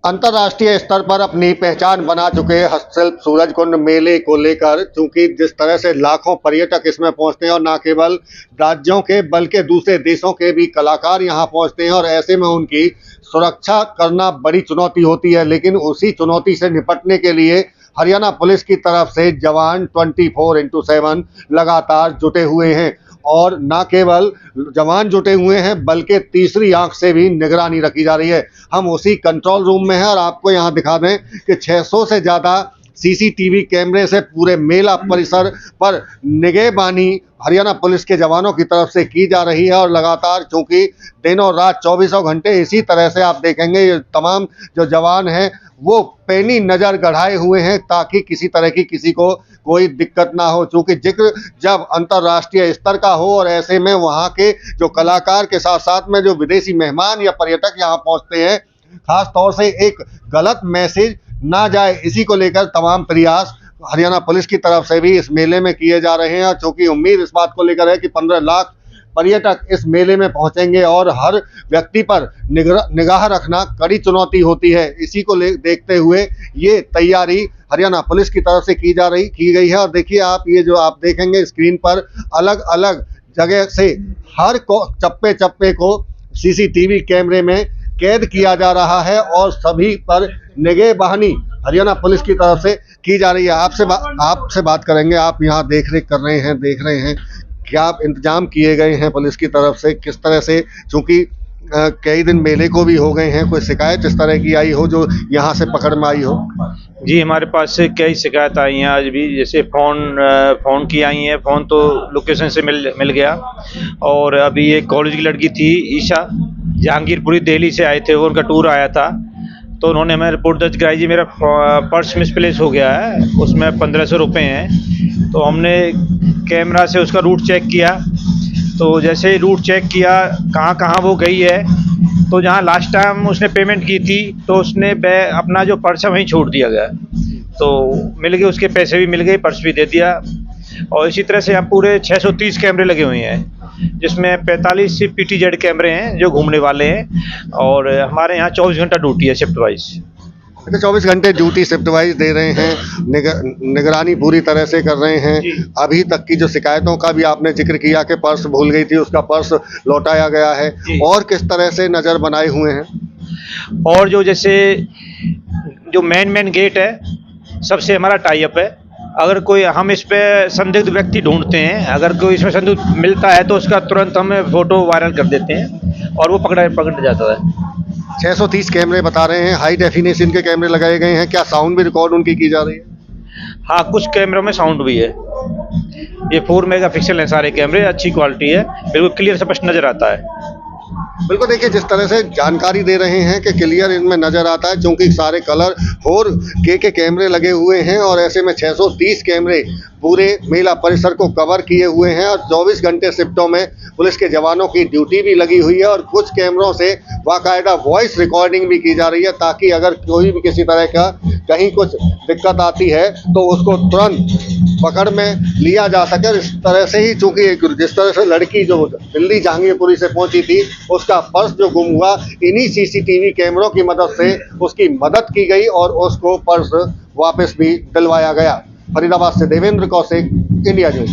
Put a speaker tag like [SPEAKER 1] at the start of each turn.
[SPEAKER 1] अंतर्राष्ट्रीय स्तर पर अपनी पहचान बना चुके हस्तशिल्प सूरजकुंड मेले को लेकर, चूंकि जिस तरह से लाखों पर्यटक इसमें पहुंचते हैं और न केवल राज्यों के बल्कि दूसरे देशों के भी कलाकार यहां पहुंचते हैं, और ऐसे में उनकी सुरक्षा करना बड़ी चुनौती होती है। लेकिन उसी चुनौती से निपटने के लिए हरियाणा पुलिस की तरफ से जवान 24x7 लगातार जुटे हुए हैं, और न केवल जवान जुटे हुए हैं बल्कि तीसरी आंख से भी निगरानी रखी जा रही है। हम उसी कंट्रोल रूम में हैं और आपको यहां दिखा दें कि 600 से ज़्यादा सीसीटीवी कैमरे से पूरे मेला परिसर पर निगहबानी हरियाणा पुलिस के जवानों की तरफ से की जा रही है। और लगातार चूंकि दिनों रात 24 घंटे इसी तरह से आप देखेंगे ये तमाम जो जवान हैं वो पैनी नज़र गढ़ाए हुए हैं ताकि किसी तरह की किसी को कोई दिक्कत ना हो। चूँकि जिक्र जब अंतर्राष्ट्रीय स्तर का हो और ऐसे में वहाँ के जो कलाकार के साथ साथ में जो विदेशी मेहमान या पर्यटक यहाँ पहुँचते हैं, खास तौर से एक गलत मैसेज ना जाए, इसी को लेकर तमाम प्रयास हरियाणा पुलिस की तरफ से भी इस मेले में किए जा रहे हैं। चूँकि उम्मीद इस बात को लेकर है कि 15 लाख पर्यटक इस मेले में पहुंचेंगे और हर व्यक्ति पर निगाह रखना कड़ी चुनौती होती है। इसी को देखते हुए ये तैयारी हरियाणा पुलिस की तरफ से की गई है। और देखिए आप, ये जो आप देखेंगे स्क्रीन पर अलग अलग जगह से हर चप्पे चप्पे को सीसीटीवी कैमरे में कैद किया जा रहा है और सभी पर निगहबानी हरियाणा पुलिस की तरफ से की जा रही है। आपसे बात करेंगे, आप यहाँ देख रहे हैं क्या इंतजाम किए गए हैं पुलिस की तरफ से, किस तरह से, चूँकि कई दिन मेले को भी हो गए हैं, कोई शिकायत इस तरह की आई हो जो यहाँ से पकड़ में आई हो?
[SPEAKER 2] जी, हमारे पास से कई शिकायत आई हैं आज भी। जैसे फ़ोन की आई हैं, फ़ोन तो लोकेशन से मिल गया। और अभी एक कॉलेज की लड़की थी ईशा, जहांगीरपुरी दिल्ली से आए थे, वो उनका टूर आया था, तो उन्होंने हमें रिपोर्ट दर्ज कराई, जी मेरा पर्स मिसप्लेस हो गया है, उसमें 1500 रुपये हैं। तो हमने कैमरा से उसका रूट चेक किया, तो जैसे ही रूट चेक किया कहाँ कहाँ वो गई है, तो जहाँ लास्ट टाइम उसने पेमेंट की थी तो उसने अपना जो पर्स है वहीं छोड़ दिया गया, तो मिल गए, उसके पैसे भी मिल गए, पर्स भी दे दिया। और इसी तरह से हम पूरे 630 कैमरे लगे हुए हैं, जिसमें 45 PTZ कैमरे हैं जो घूमने वाले हैं। और हमारे यहाँ 24 घंटा ड्यूटी है शिफ्ट वाइज।
[SPEAKER 1] 24 घंटे ड्यूटी शिफ्ट वाइज दे रहे हैं, निगरानी पूरी तरह से कर रहे हैं। अभी तक की जो शिकायतों का भी आपने जिक्र किया कि पर्स भूल गई थी, उसका पर्स लौटाया गया है, और किस तरह से नज़र बनाए हुए हैं?
[SPEAKER 2] और जो जैसे जो मेन गेट है सबसे हमारा टाई अप है। अगर कोई हम इस पे संदिग्ध व्यक्ति ढूंढते हैं, अगर कोई इसमें संदिग्ध मिलता है तो उसका तुरंत हम फोटो वायरल कर देते हैं और वो पकड़ जाता है।
[SPEAKER 1] 630 कैमरे बता रहे हैं, हाई डेफिनेशन के कैमरे लगाए गए हैं, क्या साउंड भी रिकॉर्ड उनकी की जा रही है?
[SPEAKER 2] हाँ, कुछ कैमरों में साउंड भी है। ये 4 मेगापिक्सल है सारे कैमरे, अच्छी क्वालिटी है, बिल्कुल क्लियर स्पष्ट नज़र आता है।
[SPEAKER 1] बिल्कुल, देखिए जिस तरह से जानकारी दे रहे हैं कि क्लियर इनमें नज़र आता है, क्योंकि सारे कलर 4K के कैमरे लगे हुए हैं और ऐसे में 630 कैमरे पूरे मेला परिसर को कवर किए हुए हैं। और 24 घंटे शिफ्टों में पुलिस के जवानों की ड्यूटी भी लगी हुई है और कुछ कैमरों से बाकायदा वॉइस रिकॉर्डिंग भी की जा रही है, ताकि अगर कोई भी किसी तरह का कहीं कुछ दिक्कत आती है तो उसको तुरंत पकड़ में लिया जा सके। इस तरह से ही, चूँकि जिस तरह से लड़की जो दिल्ली जहांगीरपुरी से पहुंची थी, उसका पर्स जो गुम हुआ, इन्हीं सीसीटीवी कैमरों की मदद से उसकी मदद की गई और उसको पर्स वापस भी दिलवाया गया। फरीदाबाद से देवेंद्र कौशिक, इंडिया न्यूज़।